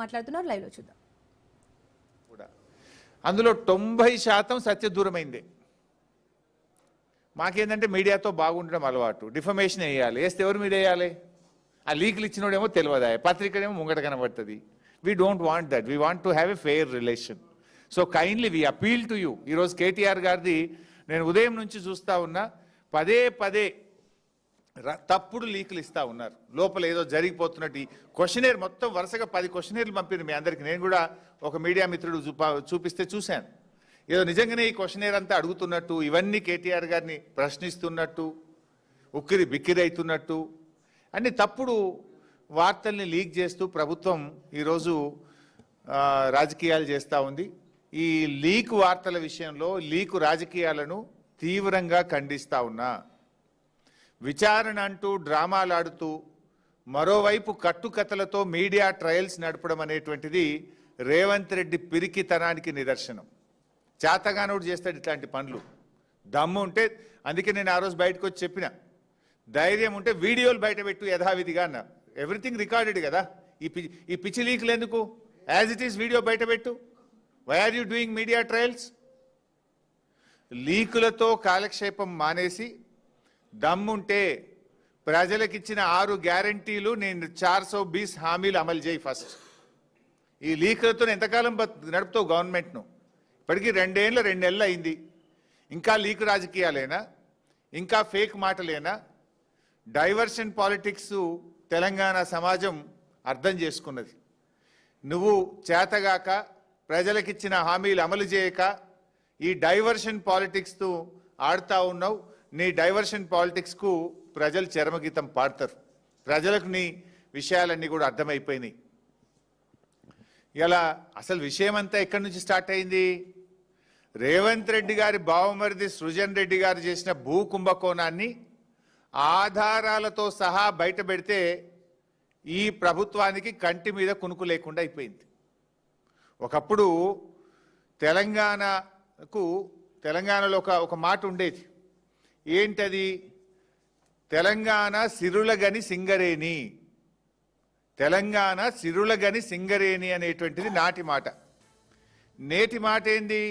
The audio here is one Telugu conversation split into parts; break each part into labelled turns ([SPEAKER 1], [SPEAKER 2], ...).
[SPEAKER 1] మాట్లాడుతున్నారు, లైవ్ లో చూద్దాం.
[SPEAKER 2] అందులో 90% సత్య దూరమైంది. మాకేందంటే మీడియాతో బాగుండడం అలవాటు. డిఫమేషన్ వేయాలి, వేస్తే ఎవరు మీద వేయాలి? ఆ లీకులు ఇచ్చినోడేమో తెలియదా, పత్రికనేమో ముంగట కనబడుతుంది. We don't want that. We want to have a fair relation. So kindly we appeal to you. ఈరోజు కేటీఆర్ గారిది నేను ఉదయం నుంచి చూస్తూ ఉన్నా, పదే పదే తప్పుడు లీకులు ఇస్తూ ఉన్నారు. లోపల ఏదో జరిగిపోతున్నట్టు క్వశ్చనేర్ మొత్తం వరుసగా 10 క్వశ్చనేర్లు పంపింది మీ అందరికి. నేను కూడా ఒక మీడియా మిత్రుడు చూపిస్తే చూశాను. ఏదో నిజంగానే ఈ క్వశ్చనేర్ అంతా అడుగుతున్నట్టు, ఇవన్నీ కేటీఆర్ గారిని ప్రశ్నిస్తున్నట్టు, ఉక్కిరి బిక్కిరి అవుతున్నట్టు, అన్ని తప్పుడు వార్తల్ని లీక్ చేస్తూ ప్రభుత్వం ఈరోజు రాజకీయాలు చేస్తూ ఉంది. ఈ లీక్ వార్తల విషయంలో లీకు రాజకీయాలను తీవ్రంగా ఖండిస్తూ ఉన్నా. విచారణ అంటూ డ్రామాలాడుతూ మరోవైపు కట్టుకథలతో మీడియా ట్రయల్స్ నడపడం అనేటువంటిది రేవంత్ రెడ్డి పిరికితనానికి నిదర్శనం. చేతగానోడు చేస్తాడు ఇట్లాంటి పనులు. దమ్ము ఉంటే, అందుకే నేను ఆ రోజు బయటకు వచ్చి చెప్పిన, ధైర్యం ఉంటే వీడియోలు బయట పెట్టు యథావిధిగా అన్న. ఎవ్రీథింగ్ రికార్డెడ్ కదా. ఈ పిచ్చి లీకులు ఎందుకు? యాజ్ ఇట్ ఈస్ వీడియో బయట పెట్టు. Why are you doing media trials? లీకులతో కాలక్షేపం మానేసి దమ్ముంటే ప్రజలకిచ్చిన 6 గ్యారంటీలు, నేను 420 హామీలు అమలు చేయి ఫస్ట్. ఈ లీకులతో ఎంతకాలం నడుపుతావు గవర్నమెంట్ను? ఇప్పటికీ 2 నెలలు అయింది. ఇంకా లీకు రాజకీయాలేనా? ఇంకా ఫేక్ మాటలేనా? డైవర్షన్ పాలిటిక్స్ తెలంగాణ సమాజం అర్థం చేసుకున్నది. నువ్వు చేతగాక, ప్రజలకిచ్చిన హామీలు అమలు చేయక ఈ డైవర్షన్ పాలిటిక్స్తో ఆడుతూ ఉన్నావు. నీ డైవర్షన్ పాలిటిక్స్కు ప్రజలు చరమగీతం పాడతారు. ప్రజలకు నీ విషయాలన్నీ కూడా అర్థమైపోయినాయి. ఇలా అసలు విషయం అంతా ఎక్కడి నుంచి స్టార్ట్ అయింది? రేవంత్ రెడ్డి గారి బావమరిది సృజన్ రెడ్డి గారు చేసిన భూ కుంభకోణాన్ని ఆధారాలతో సహా బయట పెడితే ఈ ప్రభుత్వానికి కంటి మీద కునుకు లేకుండా అయిపోయింది. ఒకప్పుడు తెలంగాణలో ఒక మాట ఉండేది. ఏంటది? తెలంగాణ సిరులగని సింగరేణి. తెలంగాణ సిరులగని సింగరేణి అనేటువంటిది నాటి మాట. నేటి మాట ఏంది?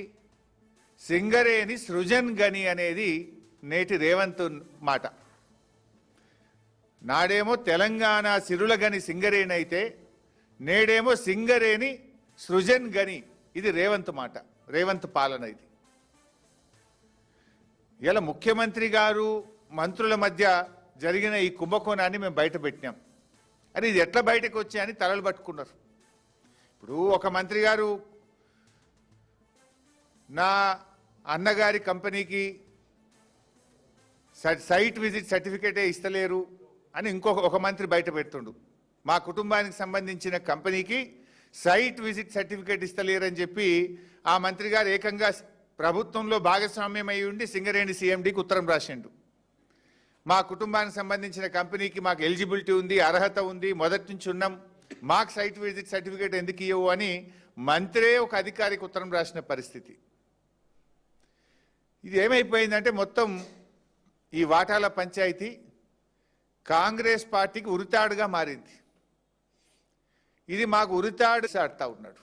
[SPEAKER 2] సింగరేణి సృజన్ గని అనేది నేటి రేవంత్ మాట. నాడేమో తెలంగాణ సిరులగని సింగరేణి అయితే, నేడేమో సింగరేణి సృజన్ గని. ఇది రేవంత్ మాట, రేవంత్ పాలన. ఇది ఇలా ముఖ్యమంత్రి గారు మంత్రుల మధ్య జరిగిన ఈ కుంభకోణాన్ని మేము బయట పెట్టినాం. అని ఇది ఎట్లా బయటకు వచ్చాయని తలలు పట్టుకున్నారు. ఇప్పుడు ఒక మంత్రి గారు నా అన్నగారి కంపెనీకి సైట్ విజిట్ సర్టిఫికేటే ఇస్తలేరు అని ఒక మంత్రి బయట పెడుతుండు. మా కుటుంబానికి సంబంధించిన కంపెనీకి సైట్ విజిట్ సర్టిఫికేట్ ఇస్తలేరని చెప్పి ఆ మంత్రి గారు ఏకంగా ప్రభుత్వంలో భాగస్వామ్యం అయి ఉండి సింగరేణి సీఎండీకి ఉత్తరం రాసిండు. మా కుటుంబానికి సంబంధించిన కంపెనీకి మాకు ఎలిజిబిలిటీ ఉంది, అర్హత ఉంది, మొదటి నుంచి ఉన్నాం, మాకు సైట్ విజిట్ సర్టిఫికేట్ ఎందుకు ఇవ్వవు అని మంత్రే ఒక అధికారికి ఉత్తరం రాసిన పరిస్థితి. ఇది ఏమైపోయిందంటే మొత్తం ఈ వాటాల పంచాయతీ కాంగ్రెస్ పార్టీకి ఉరితాడుగా మారింది. ఇది మాకు ఉరితాడు ఆడుతూ ఉన్నాడు.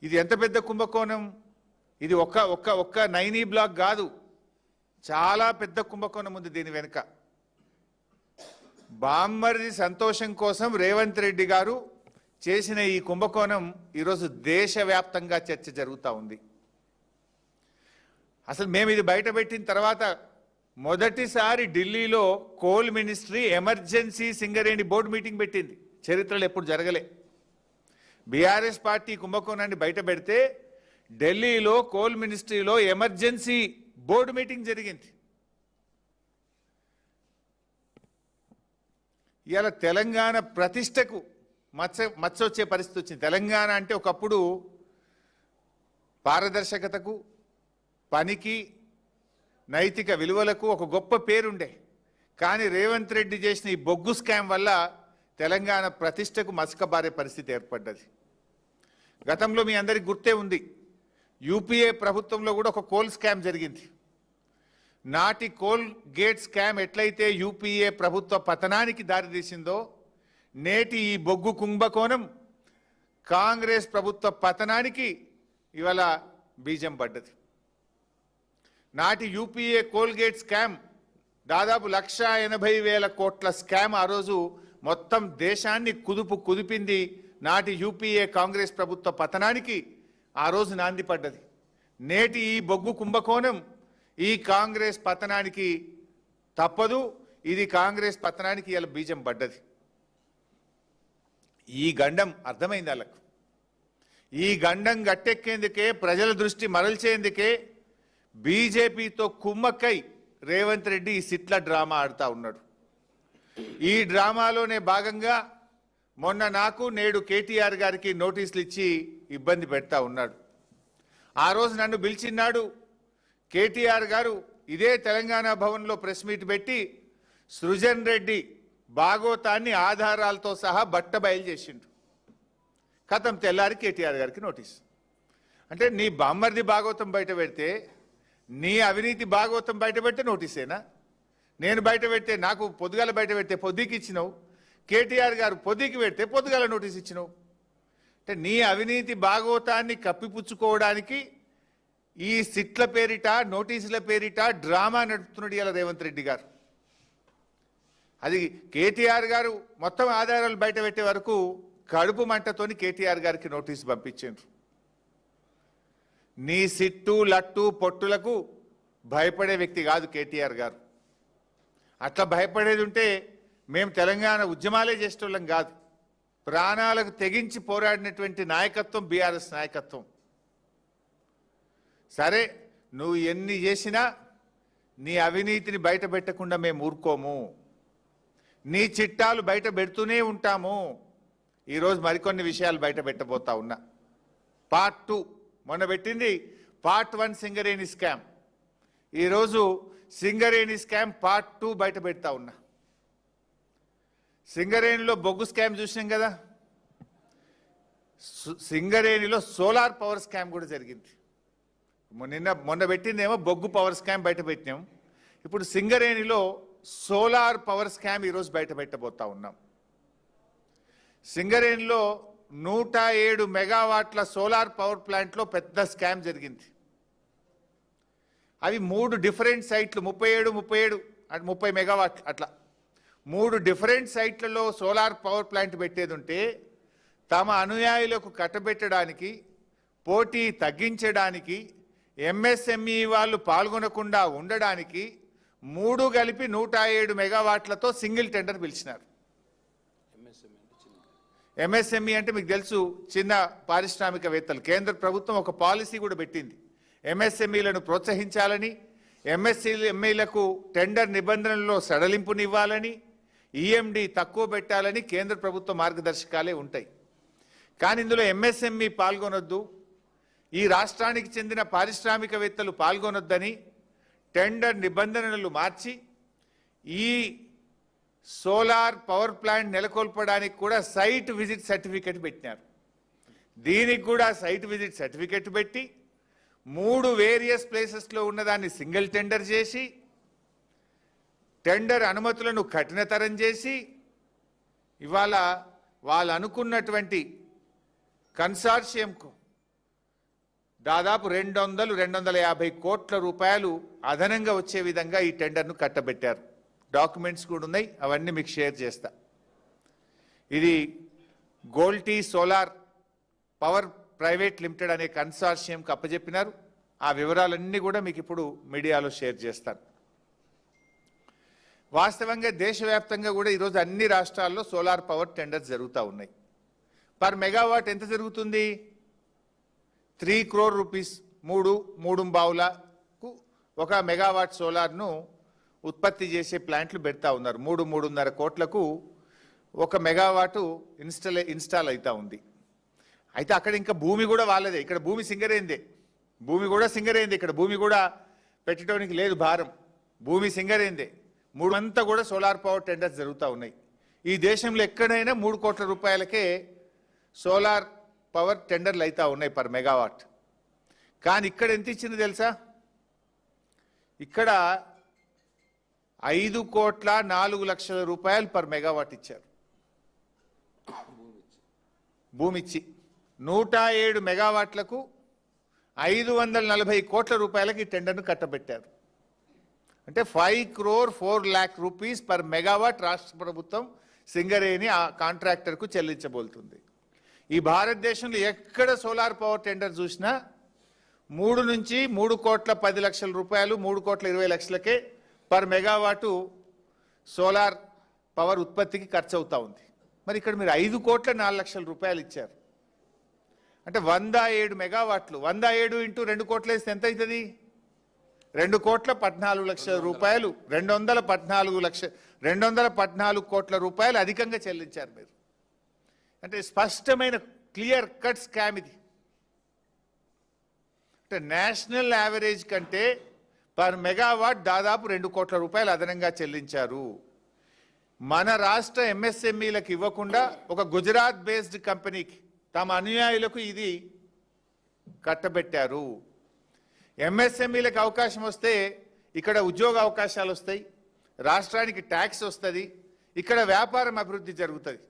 [SPEAKER 2] ఇది ఎంత పెద్ద కుంభకోణం! ఇది ఒక్క నైనీ బ్లాక్ కాదు, చాలా పెద్ద కుంభకోణం ఉంది దీని వెనుక. బామ్మర్ది సంతోషం కోసం రేవంత్ రెడ్డి గారు చేసిన ఈ కుంభకోణం ఈరోజు దేశవ్యాప్తంగా చర్చ జరుగుతూ ఉంది. అసలు మేము ఇది బయట పెట్టిన తర్వాత మొదటిసారి ఢిల్లీలో coal ministry emergency Singareni board meeting పెట్టింది. చరిత్రలో ఎప్పుడు జరగలే. బీఆర్ఎస్ పార్టీ కుంభకోణాన్ని బయట పెడితే ఢిల్లీలో కోల్ మినిస్ట్రీలో ఎమర్జెన్సీ బోర్డు మీటింగ్ జరిగింది. ఇవాళ తెలంగాణ ప్రతిష్టకు మచ్చ వచ్చే పరిస్థితి వచ్చింది. తెలంగాణ అంటే ఒకప్పుడు పారదర్శకతకు, పనికి, నైతిక విలువలకు ఒక గొప్ప పేరుండే. కానీ రేవంత్ రెడ్డి చేసిన ఈ బొగ్గు స్కామ్ వల్ల తెలంగాణ ప్రతిష్టకు మసకబారే పరిస్థితి ఏర్పడ్డది. గతంలో మీ అందరికి గుర్తే ఉంది, యూపీఏ ప్రభుత్వంలో కూడా ఒక కోల్ స్కామ్ జరిగింది. నాటి కోల్ గేట్ స్కామ్ ఎట్లయితే యూపీఏ ప్రభుత్వ పతనానికి దారితీసిందో, నేటి ఈ బొగ్గు కుంభకోణం కాంగ్రెస్ ప్రభుత్వ పతనానికి ఇవాళ బీజం పడ్డది. నాటి యూపీఏ కోల్గేట్ స్కామ్ దాదాపు 1,80,000 కోట్ల స్కామ్ ఆ రోజు మొత్తం దేశాన్ని కుదిపింది. నాటి యూపీఏ కాంగ్రెస్ ప్రభుత్వ పతనానికి ఆ రోజు నాంది పడ్డది. నేటి ఈ బొగ్గు కుంభకోణం ఈ కాంగ్రెస్ పతనానికి తప్పదు. ఇది కాంగ్రెస్ పతనానికి ఇలా బీజం పడ్డది. ఈ గండం అర్థమైంది వాళ్ళకు. ఈ గండం గట్టెక్కేందుకే ప్రజల దృష్టి మరల్చేందుకే బీజేపీతో కుమ్మక్కై రేవంత్ రెడ్డి ఈ సిట్ల డ్రామా ఆడుతూ ఉన్నాడు. ఈ డ్రామాలోనే భాగంగా మొన్న నాకు నేడు కేటీఆర్ గారికి నోటీసులు ఇచ్చి ఇబ్బంది పెడతా ఉన్నాడు. ఆ రోజు నన్ను పిలిచిన్నాడు. కేటీఆర్ గారు ఇదే తెలంగాణ భవన్లో ప్రెస్ మీట్ పెట్టి సృజన్ రెడ్డి భాగోతాన్ని ఆధారాలతో సహా బట్టబయలు చేసిండు. కథం తెల్లారి కేటీఆర్ గారికి నోటీస్. అంటే నీ బామ్మర్ది భాగవతం బయట పెడితే, నీ అవినీతి భాగవతం బయట పెడితే నోటీసేనా? నేను బయట పెడితే, నాకు పొద్దుగాల బయట పెడితే పొద్దుకి ఇచ్చినావు, కేటీఆర్ గారు పొద్దుకి పెడితే పొద్దుగాల నోటీస్ ఇచ్చినావు. అంటే నీ అవినీతి భాగవతాన్ని కప్పిపుచ్చుకోవడానికి ఈ సిట్ల పేరిట, నోటీసుల పేరిట డ్రామా నడుపుతున్నాడు ఇలా రేవంత్ రెడ్డి గారు. అది కేటీఆర్ గారు మొత్తం ఆధారాలు బయట పెట్టే వరకు కడుపు మంటతోని కేటీఆర్ గారికి నోటీసు పంపించారు. నీ సిట్టు లట్టు పొట్టులకు భయపడే వ్యక్తి కాదు కేటీఆర్ గారు. అట్లా భయపడేది ఉంటే మేము తెలంగాణ ఉద్యమాలే చేసేటోళ్ళం కాదు. ప్రాణాలకు తెగించి పోరాడినటువంటి నాయకత్వం బీఆర్ఎస్ నాయకత్వం. సరే, నువ్వు ఎన్ని చేసినా నీ అవినీతిని బయట పెట్టకుండా మేము ఊరుకోము. నీ చిట్టాలు బయట పెడుతూనే ఉంటాము. ఈరోజు మరికొన్ని విషయాలు బయట పెట్టబోతా ఉన్నా. పార్ట్ 2 మొన్న పెట్టింది, పార్ట్ 1 సింగరేణి స్కామ్. ఈరోజు సింగరేణి స్కామ్ పార్ట్ 2 బయట పెడతా ఉన్నా. సింగరేణిలో బొగ్గు స్కామ్ చూసినాం కదా, సింగరేణిలో సోలార్ పవర్ స్కామ్ కూడా జరిగింది. మొన్న పెట్టిందేమో బొగ్గు పవర్ స్కామ్ బయట పెట్టినాం. ఇప్పుడు సింగరేణిలో సోలార్ పవర్ స్కామ్ ఈరోజు బయట పెట్టబోతా ఉన్నాం. సింగరేణిలో 107 మెగావాట్ల సోలార్ పవర్ ప్లాంట్లో పెద్ద స్కామ్ జరిగింది. అవి 3 డిఫరెంట్ సైట్లు, 37 అంటే 30 మెగావాట్లు, అట్లా 3 డిఫరెంట్ సైట్లలో సోలార్ పవర్ ప్లాంట్ పెట్టేది ఉంటే తమ అనుయాయులకు కట్టబెట్టడానికి, పోటీ తగ్గించడానికి, ఎంఎస్ఎంఈ వాళ్ళు పాల్గొనకుండా ఉండడానికి 3 కలిపి 107 మెగావాట్లతో సింగిల్ టెండర్ పిలిచినారు. ఎంఎస్ఎంఈ అంటే మీకు తెలుసు, చిన్న పారిశ్రామికవేత్తలు. కేంద్ర ప్రభుత్వం ఒక పాలసీ కూడా పెట్టింది, ఎంఎస్ఎంఈలను ప్రోత్సహించాలని, ఎంఎస్ఎంఈలకు టెండర్ నిబంధనల్లో సడలింపునివ్వాలని, ఈఎండి తక్కువ పెట్టాలని కేంద్ర ప్రభుత్వ మార్గదర్శకాలే ఉంటాయి. కానీ ఇందులో ఎంఎస్ఎంఈ పాల్గొనొద్దు, ఈ రాష్ట్రానికి చెందిన పారిశ్రామికవేత్తలు పాల్గొనొద్దని టెండర్ నిబంధనలు మార్చి ఈ సోలార్ పవర్ ప్లాంట్ నెలకొల్పడానికి కూడా సైట్ విజిట్ సర్టిఫికెట్ పెట్టినారు. దీనికి కూడా సైట్ విజిట్ సర్టిఫికెట్ పెట్టి 3 వేరియస్ ప్లేసెస్లో ఉన్నదాన్ని సింగిల్ టెండర్ చేసి, టెండర్ అనుమతులను కఠినతరం చేసి, ఇవాళ వాళ్ళు అనుకున్నటువంటి కన్సార్షియంకు దాదాపు 200-250 కోట్ల రూపాయలు అదనంగా వచ్చే విధంగా ఈ టెండర్ను కట్టబెట్టారు. డాక్యుమెంట్స్ కూడా ఉన్నాయి, అవన్నీ మీకు షేర్ చేస్తా. ఇది గోల్టీ సోలార్ పవర్ ప్రైవేట్ లిమిటెడ్ అనే కన్సార్షియంకి అప్పచెప్పినారు. ఆ వివరాలన్నీ కూడా మీకు ఇప్పుడు మీడియాలో షేర్ చేస్తాను. వాస్తవంగా దేశవ్యాప్తంగా కూడా ఈరోజు అన్ని రాష్ట్రాల్లో సోలార్ పవర్ టెండర్స్ జరుగుతూ ఉన్నాయి. పర్ మెగావాట్ ఎంత జరుగుతుంది? 3 crore రూపీస్. 3 బావులకు 1 మెగావాట్ సోలార్ను ఉత్పత్తి చేసే ప్లాంట్లు పెడతా ఉన్నారు. 3-3.5 కోట్లకు 1 మెగావాటు ఇన్స్టాల్ అవుతా ఉంది. అయితే అక్కడ ఇంకా భూమి కూడా వాళ్ళదే, ఇక్కడ భూమి సింగరేందే, భూమి కూడా సింగరేందే, ఇక్కడ భూమి కూడా పెట్టడానికి లేదు భారం, భూమి సింగరేందే. 3 అంతా కూడా సోలార్ పవర్ టెండర్స్ జరుగుతూ ఉన్నాయి. ఈ దేశంలో ఎక్కడైనా 3 కోట్ల రూపాయలకే సోలార్ పవర్ టెండర్లు అవుతా ఉన్నాయి పర్ మెగావాట్. కానీ ఇక్కడ ఎంత ఇచ్చింది తెలుసా? ఇక్కడ 5,04,00,000 రూపాయలు పర్ మెగావాట్ ఇచ్చారు. భూమిచ్చి 107 మెగావాట్లకు 540 కోట్ల రూపాయలకి టెండర్ను కట్టబెట్టారు. అంటే 5 crore 4 lakh rupees per megawatt రాష్ట్ర ప్రభుత్వం సింగరేణి ఆ కాంట్రాక్టర్కు చెల్లించబోతుంది. ఈ భారతదేశంలో ఎక్కడ సోలార్ పవర్ టెండర్ చూసినా 3 నుంచి 3 కోట్ల 10 లక్షల రూపాయలు 3 కోట్ల 20 లక్షలకే పర్ మెగావాటు సోలార్ పవర్ ఉత్పత్తికి ఖర్చు అవుతా ఉంది. మరి ఇక్కడ మీరు 5 కోట్ల 4 లక్షల రూపాయలు ఇచ్చారు. అంటే 107 మెగావాట్లు, 107 ఇంటూ 2 కోట్ల వేస్తే ఎంత అవుతుంది? 2 కోట్ల 14 లక్షల రూపాయలు, 214 కోట్ల రూపాయలు అధికంగా చెల్లించారు మీరు. అంటే స్పష్టమైన క్లియర్ కట్ స్కామ్ ఇది. అంటే నేషనల్ యావరేజ్ కంటే పర్ మెగావాట్ దాదాపు 2 కోట్ల రూపాయలు అదనంగా చెల్లించారు. మన రాష్ట్ర ఎంఎస్ఎంఈలకు ఇవ్వకుండా ఒక గుజరాత్ బేస్డ్ కంపెనీకి తమ అనుయాయులకు ఇది కట్టబెట్టారు. ఎంఎస్ఎంఈలకు అవకాశం వస్తే ఇక్కడ ఉద్యోగ అవకాశాలు వస్తాయి, రాష్ట్రానికి ట్యాక్స్ వస్తుంది, ఇక్కడ వ్యాపారం అభివృద్ధి జరుగుతుంది.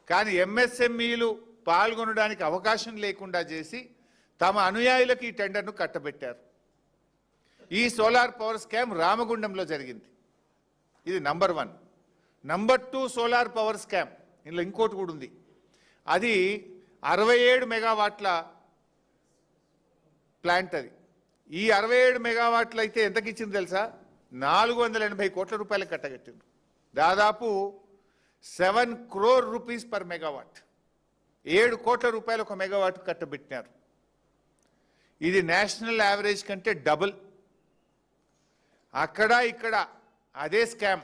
[SPEAKER 2] కానీ ఎంఎస్ఎంఈలు పాల్గొనడానికి అవకాశం లేకుండా చేసి తమ అనుయాయులకు ఈ టెండర్ను కట్టబెట్టారు. ఈ సోలార్ పవర్ స్కామ్ రామగుండంలో జరిగింది. ఇది number 1. Number 2 solar power scam, ఇందులో ఇంకోటి కూడా ఉంది. అది 67 మెగావాట్ల ప్లాంట్. అది ఈ 67 మెగావాట్లు అయితే ఎంతకి ఇచ్చింది తెలుసా? 480 కోట్ల రూపాయలకు కట్టగట్టింది. దాదాపు 7 crore రూపీస్ పర్ మెగావాట్, 7 కోట్ల రూపాయలు ఒక మెగావాట్ కట్టబెట్టినారు. ఇది నేషనల్ యావరేజ్ కంటే డబుల్. అక్కడ ఇక్కడ అదే స్కామ్,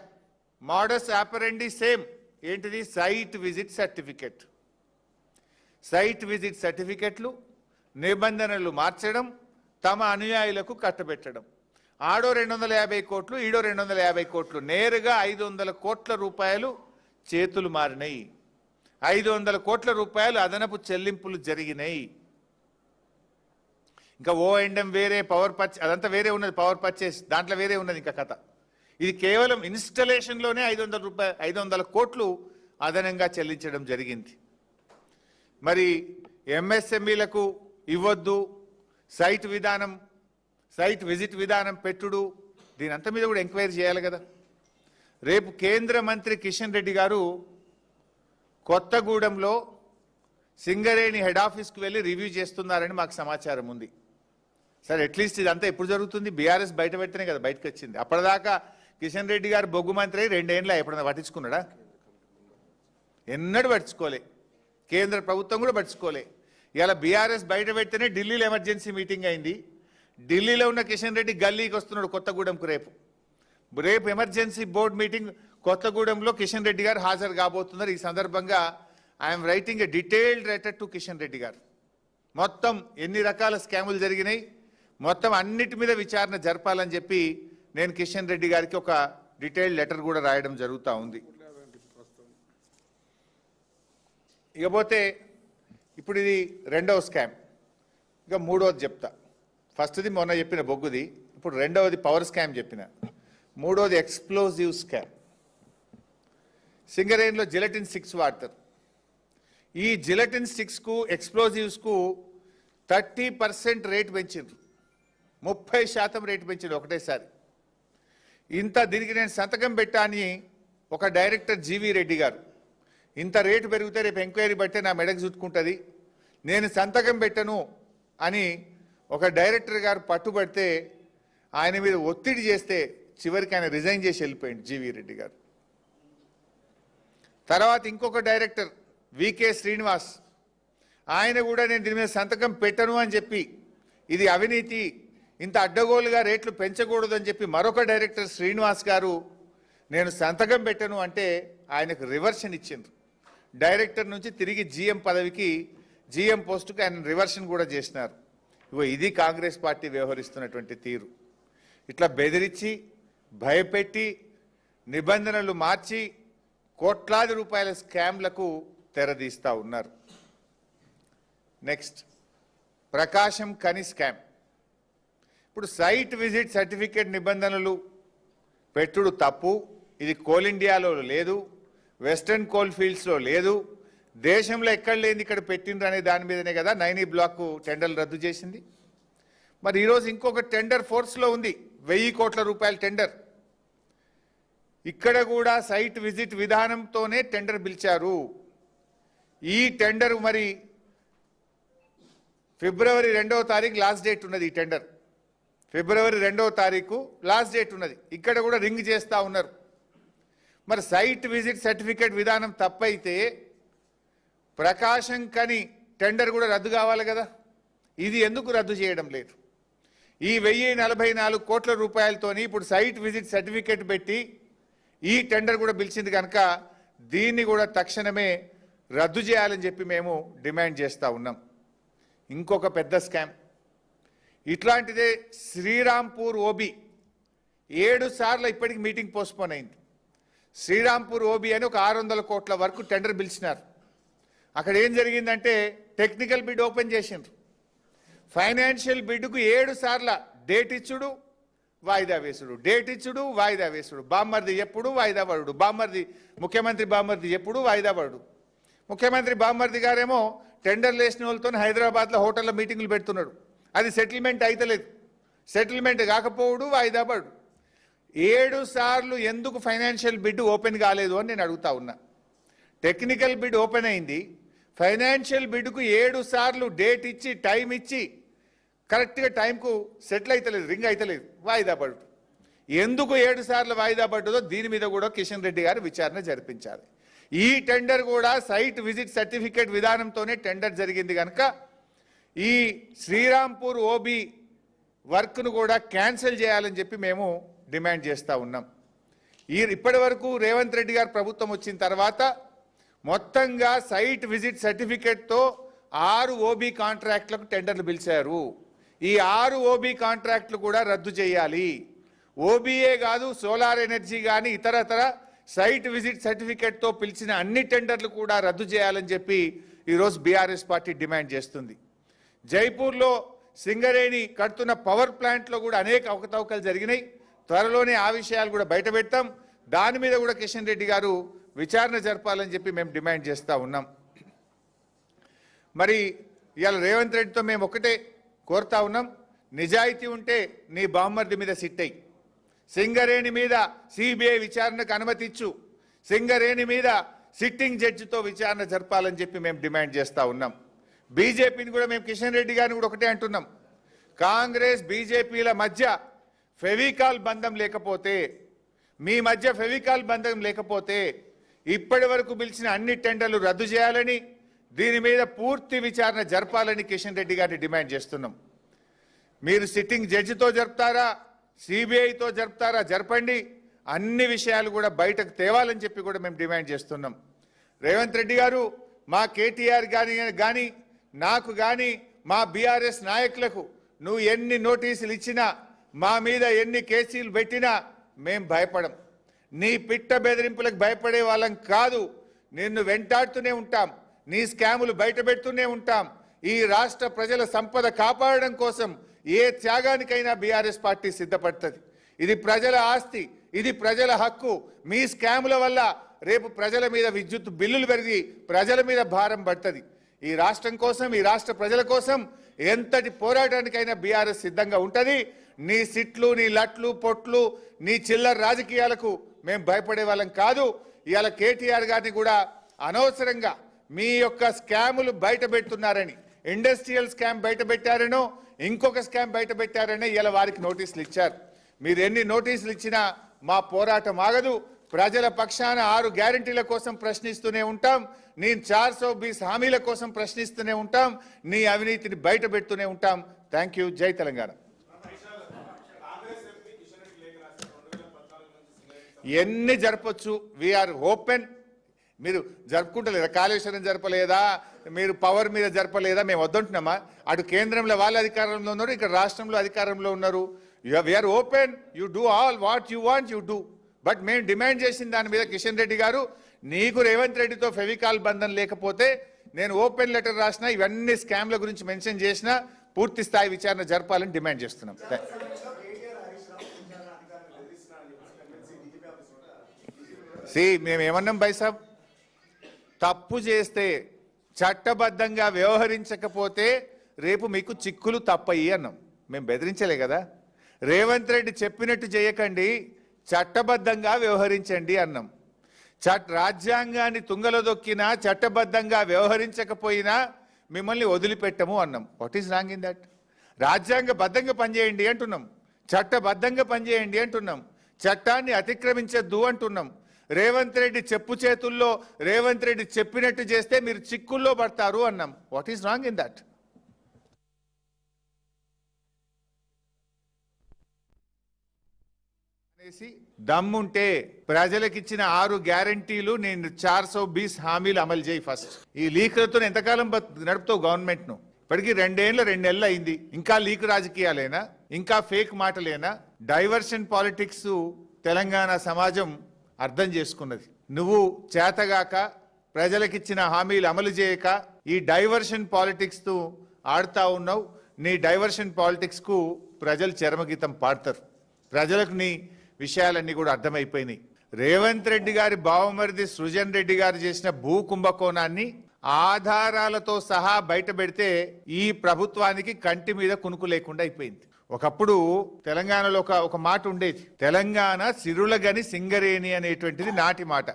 [SPEAKER 2] మోడస్ ఆపరెండి సేమ్. ఏంటిది? Site visit certificate. Site visit సర్టిఫికెట్లు నిబంధనలు మార్చడం, తమ అనుయాయులకు కట్టబెట్టడం. ఆడో 250 కోట్లు, ఈడో 250 కోట్లు, నేరుగా 500 కోట్ల రూపాయలు చేతులు మారినాయి. 500 కోట్ల రూపాయలు అదనపు చెల్లింపులు జరిగినాయి. ఇంకా O&M వేరే, పవర్ పర్చేస్ అదంతా వేరే ఉన్నది, పవర్ పర్చేస్ దాంట్లో వేరే ఉన్నది ఇంకా కథ. ఇది కేవలం ఇన్స్టలేషన్లోనే 500 కోట్లు అదనంగా చెల్లించడం జరిగింది. మరి ఎంఎస్ఎంఈలకు ఇవ్వద్దు, సైట్ విజిట్ విధానం పెట్టుడు, దీనంతా మీద కూడా ఎంక్వైరీ చేయాలి కదా. రేపు కేంద్ర మంత్రి కిషన్ రెడ్డి గారు కొత్తగూడెంలో సింగరేణి హెడ్ ఆఫీస్కి వెళ్ళి రివ్యూ చేస్తున్నారని మాకు సమాచారం ఉంది. సరే, అట్లీస్ట్ ఇదంతా ఎప్పుడు జరుగుతుంది? బీఆర్ఎస్ బయట పెడితేనే కదా బయటకు వచ్చింది. అప్పటిదాకా కిషన్ రెడ్డి గారు బొగ్గు మంత్రి 2 ఏళ్ళ ఎప్పుడన్నా పట్టించుకున్నాడా? ఎన్నడూ పట్టించుకోలే. కేంద్ర ప్రభుత్వం కూడా పట్టించుకోలే. ఇలా బీఆర్ఎస్ బయట పెడితేనే ఢిల్లీలో ఎమర్జెన్సీ మీటింగ్ అయింది. ఢిల్లీలో ఉన్న కిషన్ రెడ్డి గల్లీకి వస్తున్నాడు కొత్తగూడెంకు. రేపు ఎమర్జెన్సీ బోర్డు మీటింగ్ కొత్తగూడెంలో కిషన్ రెడ్డి గారు హాజరు కాబోతున్నారు. ఈ సందర్భంగా I'm writing a detailed letter to Kishan Reddy గారు. మొత్తం ఎన్ని రకాల స్కాములు జరిగినాయి, మొత్తం అన్నిటి మీద విచారణ జరపాలని చెప్పి నేను కిషన్ రెడ్డి గారికి ఒక డీటెయిల్డ్ లెటర్ కూడా రాయడం జరుగుతూ ఉంది. ఇకపోతే ఇప్పుడు ఇది 2వ స్కామ్. ఇక 3వది చెప్తా. ఫస్ట్ది మొన్న చెప్పిన బొగ్గుది, ఇప్పుడు 2వది పవర్ స్కామ్ చెప్పిన. 3వది ఎక్స్ప్లోజివ్ స్కామ్. సింగరేణిలో జిలటిన్ 6 వాడతారు. ఈ జిలటిన్ 6కు ఎక్స్ప్లోజివ్స్కు 30% రేటు పెంచిండ్రు, 30% రేటు పెంచిండ్రు ఒకటేసారి. ఇంత దీనికి నేను సంతకం పెట్టాని ఒక డైరెక్టర్ జీవీ రెడ్డి గారు, ఇంత రేటు పెరిగితే రేపు ఎంక్వైరీ బట్టే నా మెడకు చుట్టుకుంటుంది, నేను సంతకం పెట్టను అని ఒక డైరెక్టర్ గారు పట్టుబడితే ఆయన మీద ఒత్తిడి చేస్తే చివరికి ఆయన రిజైన్ చేసి వెళ్ళిపోయింది జీవీ రెడ్డి గారు. తర్వాత ఇంకొక డైరెక్టర్ వికే శ్రీనివాస్, ఆయన కూడా నేను దీని మీద సంతకం పెట్టను అని చెప్పి, ఇది అవినీతి, ఇంత అడ్డగోలుగా రేట్లు పెంచకూడదు అని చెప్పి మరొక డైరెక్టర్ శ్రీనివాస్ గారు నేను సంతకం పెట్టను అంటే ఆయనకు రివర్షన్ ఇచ్చిండ్రు. డైరెక్టర్ నుంచి తిరిగి జీఎం పదవికి, జీఎం పోస్టుకి ఆయన రివర్షన్ కూడా చేసినారు. ఇది కాంగ్రెస్ పార్టీ వ్యవహరిస్తున్నటువంటి తీరు. ఇట్లా బెదిరించి, భయపెట్టి, నిబంధనలు మార్చి కోట్లాది రూపాయల స్కామ్లకు తెరదీస్తూ ఉన్నారు. నెక్స్ట్, ప్రకాశం ఖని స్కామ్. ఇప్పుడు సైట్ విజిట్ సర్టిఫికేట్ నిబంధనలు పెట్టుడు తప్పు. ఇది కోల్ ఇండియాలో లేదు, వెస్టర్న్ కోల్ ఫీల్డ్స్లో లేదు, దేశంలో ఎక్కడ లేని ఇక్కడ పెట్టిండ్రు అనే దాని మీదనే కదా 9E బ్లాక్ టెండర్లు రద్దు చేసింది. మరి ఈరోజు ఇంకొక టెండర్ ఫోర్స్లో ఉంది, 1000 కోట్ల రూపాయల టెండర్. ఇక్కడ కూడా సైట్ విజిట్ విధానంతోనే టెండర్ పిలిచారు. ఈ టెండర్ మరి ఫిబ్రవరి 2వ తారీఖు లాస్ట్ డేట్ ఉన్నది. ఈ టెండర్ ఫిబ్రవరి 2వ తారీఖు లాస్ట్ డేట్ ఉన్నది. ఇక్కడ కూడా రింగ్ చేస్తూ ఉన్నారు. మరి సైట్ విజిట్ సర్టిఫికేట్ విధానం తప్పైతే ప్రకాశం కని టెండర్ కూడా రద్దు కావాలి కదా. ఇది ఎందుకు రద్దు చేయడం లేదు? ఈ 1044 కోట్ల రూపాయలతోని ఇప్పుడు సైట్ విజిట్ సర్టిఫికేట్ పెట్టి ఈ టెండర్ కూడా పిలిచింది కనుక దీన్ని కూడా తక్షణమే రద్దు చేయాలని చెప్పి మేము డిమాండ్ చేస్తూ ఉన్నాం. ఇంకొక పెద్ద స్కామ్ ఇట్లాంటిదే శ్రీరాంపూర్ ఓబీ 7 సార్లు ఇప్పటికి మీటింగ్ పోస్ట్పోన్ అయింది. శ్రీరాంపూర్ ఓబీ అని ఒక 600 కోట్ల వరకు టెండర్ పిలిచినారు. అక్కడ ఏం జరిగిందంటే టెక్నికల్ బిడ్ ఓపెన్ చేసిండ్రు. ఫైనాన్షియల్ బిడ్కు 7 సార్ల డేట్ ఇచ్చుడు వాయిదా వేసుడు, డేట్ ఇచ్చుడు వాయిదా వేసుడు. బామ్మర్ది ఎప్పుడు వాయిదా పడుడు, ముఖ్యమంత్రి బామ్మర్ది ఎప్పుడు వాయిదా పడుడు. ముఖ్యమంత్రి బామ్మర్ది గారేమో టెండర్లు వేసిన వాళ్ళతో హైదరాబాద్లో హోటల్లో మీటింగులు పెడుతున్నాడు. అది సెటిల్మెంట్ అయితలేదు. సెటిల్మెంట్ కాకపోవడు వాయిదా పడు. 7 సార్లు ఎందుకు ఫైనాన్షియల్ బిడ్ ఓపెన్ కాలేదు అని నేను అడుగుతా ఉన్నా. టెక్నికల్ బిడ్ ఓపెన్ అయింది, ఫైనాన్షియల్ బిడ్కు 7 సార్లు డేట్ ఇచ్చి టైం ఇచ్చి కరెక్ట్గా టైంకు సెటిల్ అవుతలేదు, రింగ్ అవుతలేదు, వాయిదా పడు. ఎందుకు 7 సార్లు వాయిదా పడ్డదో దీని మీద కూడా కిషన్ రెడ్డి గారు విచారణ జరిపించాలి. ఈ టెండర్ కూడా సైట్ విజిట్ సర్టిఫికేట్ విధానంతోనే టెండర్ జరిగింది కనుక ఈ శ్రీరాంపూర్ ఓబీ వర్క్ను కూడా క్యాన్సిల్ చేయాలని చెప్పి మేము డిమాండ్ చేస్తూ ఉన్నాం. ఇప్పటి వరకు రేవంత్ రెడ్డి గారు ప్రభుత్వం వచ్చిన తర్వాత మొత్తంగా సైట్ విజిట్ సర్టిఫికేట్తో 6 ఓబీ కాంట్రాక్టులకు టెండర్లు పిలిచారు. ఈ 6 ఓబీ కాంట్రాక్టులు కూడా రద్దు చేయాలి. ఓబీఏ కాదు, సోలార్ ఎనర్జీ కానీ ఇతరతర సైట్ విజిట్ సర్టిఫికేట్తో పిలిచిన అన్ని టెండర్లు కూడా రద్దు చేయాలని చెప్పి ఈరోజు బీఆర్ఎస్ పార్టీ డిమాండ్ చేస్తుంది. జైపూర్లో సింగరేణి కడుతున్న పవర్ ప్లాంట్లో కూడా అనేక అవకతవకలు జరిగినాయి. త్వరలోనే ఆ విషయాలు కూడా బయట పెడతాం. దాని మీద కూడా కిషన్ రెడ్డి గారు విచారణ జరపాలని చెప్పి మేము డిమాండ్ చేస్తూ ఉన్నాం. మరి ఇవాళ రేవంత్ రెడ్డితో మేము ఒకటే కోరుతా ఉన్నాం, నిజాయితీ ఉంటే నీ బామ్మర్ది మీద సిట్ అయ్యి, సింగరేణి మీద సిబిఐ విచారణకు అనుమతి ఇచ్చు, సింగరేణి మీద సిట్టింగ్ జడ్జితో విచారణ జరపాలని చెప్పి మేము డిమాండ్ చేస్తూ ఉన్నాం. బీజేపీని కూడా మేము కిషన్ రెడ్డి గారిని కూడా ఒకటే అంటున్నాం, కాంగ్రెస్ బీజేపీల మధ్య ఫెవికాల్ బంధం లేకపోతే, మీ మధ్య ఫెవికాల్ బంధం లేకపోతే ఇప్పటి వరకు పిలిచిన అన్ని టెండర్లు రద్దు చేయాలని, దీని మీద పూర్తి విచారణ జరపాలని కిషన్ రెడ్డి గారిని డిమాండ్ చేస్తున్నాం. మీరు సిట్టింగ్ జడ్జితో జరుపుతారా, సిబిఐతో జరుపుతారా, జరపండి. అన్ని విషయాలు కూడా బయటకు తేవాలని చెప్పి కూడా మేము డిమాండ్ చేస్తున్నాం. రేవంత్ రెడ్డి గారు మా కేటీఆర్ కానీ నాకు కానీ మా బీఆర్ఎస్ నాయకులకు నువ్వు ఎన్ని నోటీసులు ఇచ్చినా, మా మీద ఎన్ని కేసులు పెట్టినా మేం భయపడం. నీ పిట్ట బెదిరింపులకు భయపడే వాళ్ళం కాదు. నిన్ను వెంటాడుతూనే ఉంటాం, నీ స్కాములు బయట పెడుతూనే ఉంటాం. ఈ రాష్ట్ర ప్రజల సంపద కాపాడడం కోసం ఏ త్యాగానికైనా బీఆర్ఎస్ పార్టీ సిద్ధపడుతుంది. ఇది ప్రజల ఆస్తి, ఇది ప్రజల హక్కు. మీ స్కాముల వల్ల రేపు ప్రజల మీద విద్యుత్ బిల్లులు పెరిగి ప్రజల మీద భారం పడుతుంది. ఈ రాష్ట్రం కోసం, ఈ రాష్ట్ర ప్రజల కోసం ఎంతటి పోరాటానికైనా బీఆర్ఎస్ సిద్ధంగా ఉంటుంది. నీ సిట్లు, నీ లట్లు, పొట్లు, నీ చిల్లర రాజకీయాలకు మేము భయపడే వాళ్ళం కాదు. ఇవాళ కేటీఆర్ గారిని కూడా అనవసరంగా మీ యొక్క స్కాములు బయట పెడుతున్నారని, ఇండస్ట్రియల్ స్కామ్ బయట పెట్టారనో ఇంకొక స్కామ్ బయట పెట్టారని ఇలా వారికి నోటీసులు ఇచ్చారు. మీరు ఎన్ని నోటీసులు ఇచ్చినా మా పోరాటం ఆగదు. ప్రజల పక్షాన 6 గ్యారంటీల కోసం ప్రశ్నిస్తూనే ఉంటాం. నేను 420 హామీల కోసం ప్రశ్నిస్తూనే ఉంటాం. నీ అవినీతిని బయట పెడుతూనే ఉంటాం. Thank you. జై తెలంగాణ. ఎన్ని జరపచ్చు, వీఆర్ ఓపెన్. మీరు జరుపుకుంటలేదా? కాళేశ్వరం జరపలేదా? మీరు పవర్ మీద జరపలేదా? మేము వద్దంటున్నామా? అటు కేంద్రంలో వాళ్ళు అధికారంలో ఉన్నారు, ఇక్కడ రాష్ట్రంలో అధికారంలో ఉన్నారు. We're open. You do all what you want you do. But మేము డిమాండ్ చేసిన దాని మీద కిషన్ రెడ్డి గారు, నీకు రేవంత్ రెడ్డితో ఫెవికాల్ బంధం లేకపోతే నేను ఓపెన్ లెటర్ రాసిన, ఇవన్నీ స్కామ్ల గురించి మెన్షన్ చేసిన, పూర్తి స్థాయి విచారణ జరపాలని డిమాండ్ చేస్తున్నాం. మేము ఏమన్నాం భాయ్ సాబ్, తప్పు చేస్తే చట్టబద్ధంగా వ్యవహరించకపోతే రేపు మీకు చిక్కులు తప్పయి అన్నాం. మేము బెదిరించలే కదా. రేవంత్ రెడ్డి చెప్పినట్టు చేయకండి, చట్టబద్ధంగా వ్యవహరించండి అన్నాం. రాజ్యాంగాన్ని తుంగలో దొక్కినా చట్టబద్ధంగా వ్యవహరించకపోయినా మిమ్మల్ని వదిలిపెట్టము అన్నాం. What is wrong in that? రాజ్యాంగబద్ధంగా పనిచేయండి అంటున్నాం, చట్టబద్ధంగా పనిచేయండి అంటున్నాం, చట్టాన్ని అతిక్రమించద్దు అంటున్నాం. రేవంత్ రెడ్డి చెప్పు చేతుల్లో రేవంత్ రెడ్డి చెప్పినట్టు చేస్తే మీరు చిక్కుల్లో పడతారు అన్నాం. What is wrong in that? దమ్ముంటే ప్రజలకిచ్చిన 6 గ్యారంటీలు నేను 420 హామీలు అమలు చేయి. ఫస్ట్ ఈ లీకులతో ఎంతకాలం నడుపుతావు గవర్నమెంట్ ను? ఇప్పటికీ 2 నెలలు అయింది. ఇంకా లీక్ రాజకీయాలేనా? ఇంకా ఫేక్ మాటలేనా? డైవర్షన్ పాలిటిక్స్ తెలంగాణ సమాజం అర్థం చేసుకున్నది. నువ్వు చేతగాక ప్రజలకిచ్చిన హామీలు అమలు చేయక ఈ డైవర్షన్ పాలిటిక్స్ తో ఆడుతా ఉన్నావు. నీ డైవర్షన్ పాలిటిక్స్ కు ప్రజలు చరమగీతం పాడతారు. ప్రజలకు నీ విషయాలన్నీ కూడా అర్థమైపోయినాయి. రేవంత్ రెడ్డి గారి బావమరిది సృజన్ రెడ్డి గారు చేసిన భూ కుంభకోణాన్ని ఆధారాలతో సహా బయట పెడితే ఈ ప్రభుత్వానికి కంటి మీద కునుకు లేకుండా అయిపోయింది. ఒకప్పుడు తెలంగాణలో ఒక మాట ఉండేది, తెలంగాణ సిరులగని సింగరేణి అనేటువంటిది నాటి మాట.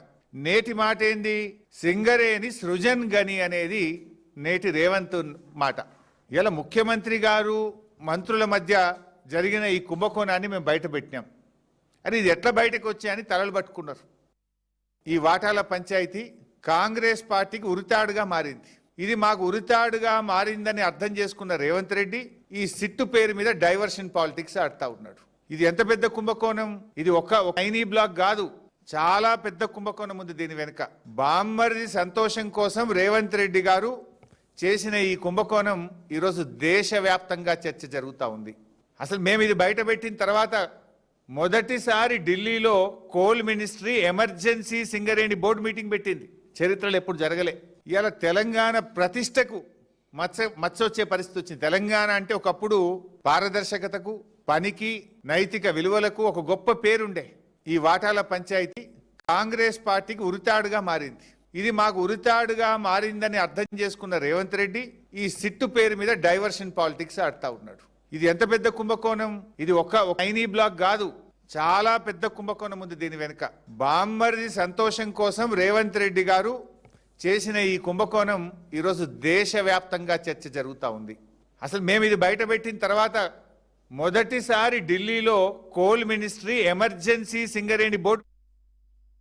[SPEAKER 2] నేటి మాట ఏంది? సింగరేణి సృజన్ గని అనేది నేటి రేవంత్ మాట. ఇలా ముఖ్యమంత్రి గారు మంత్రుల మధ్య జరిగిన ఈ కుంభకోణాన్ని మేము బయట పెట్టినాం. అని ఇది ఎట్లా బయటకు వచ్చాయని తలలు పట్టుకున్నారు. ఈ వాటాల పంచాయతీ కాంగ్రెస్ పార్టీకి ఉరితాడుగా మారింది. ఇది మాకు ఉరితాడుగా మారిందని అర్థం చేసుకున్న రేవంత్ రెడ్డి ఈ సిట్టు పేరు మీద డైవర్షన్ పాలిటిక్స్ ఆడుతా ఉన్నాడు. ఇది ఎంత పెద్ద కుంభకోణం! ఇది ఒక ఐనీ బ్లాక్ కాదు, చాలా పెద్ద కుంభకోణం ఉంది దీని వెనుక. బామ్మర్ది సంతోషం కోసం రేవంత్ రెడ్డి గారు చేసిన ఈ కుంభకోణం ఈరోజు దేశవ్యాప్తంగా చర్చ జరుగుతూ ఉంది. అసలు మేము ఇది బయట పెట్టిన తర్వాత మొదటిసారి ఢిల్లీలో coal ministry emergency Singareni board meeting పెట్టింది. చరిత్రలో ఎప్పుడు జరగలే. ఇవాళ తెలంగాణ ప్రతిష్టకు మచ్చ వచ్చే పరిస్థితి వచ్చింది. తెలంగాణ అంటే ఒకప్పుడు పారదర్శకతకు, పనికి, నైతిక విలువలకు ఒక గొప్ప పేరుండే. ఈ వాటాల పంచాయతీ కాంగ్రెస్ పార్టీకి ఉరితాడుగా మారింది. ఇది మాకు ఉరితాడుగా మారిందని అర్థం చేసుకున్న రేవంత్ రెడ్డి ఈ సిట్టు పేరు మీద డైవర్షన్ పాలిటిక్స్ ఆడుతా ఉన్నాడు. ఇది ఎంత పెద్ద కుంభకోణం! ఇది ఒక ఐనీ బ్లాక్ కాదు, చాలా పెద్ద కుంభకోణం ఉంది దీని వెనుక. బామ్మర్ది సంతోషం కోసం రేవంత్ రెడ్డి గారు చేసిన ఈ కుంభకోణం ఈరోజు దేశవ్యాప్తంగా చర్చ జరుగుతూ ఉంది. అసలు మేము ఇది బయట పెట్టిన తర్వాత మొదటిసారి ఢిల్లీలో coal ministry emergency Singareni board